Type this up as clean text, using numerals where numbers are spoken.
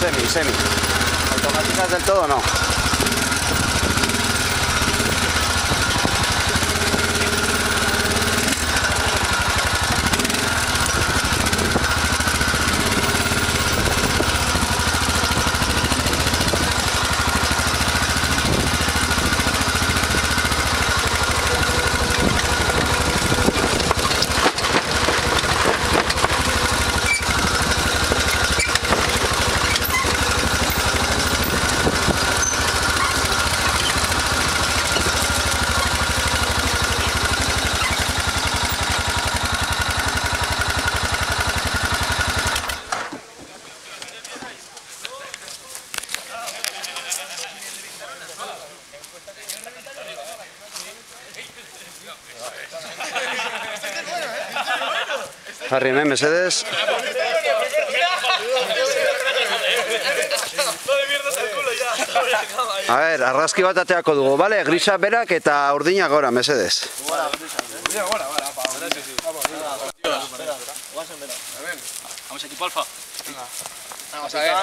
semi. Automáticas del todo no. Jarri hemen, mesedez. A ver, argazki bat ateako dugu, bale? Grisa berak eta urdina gora, mesedez. Vamos equipo alfa. Vamos a ver.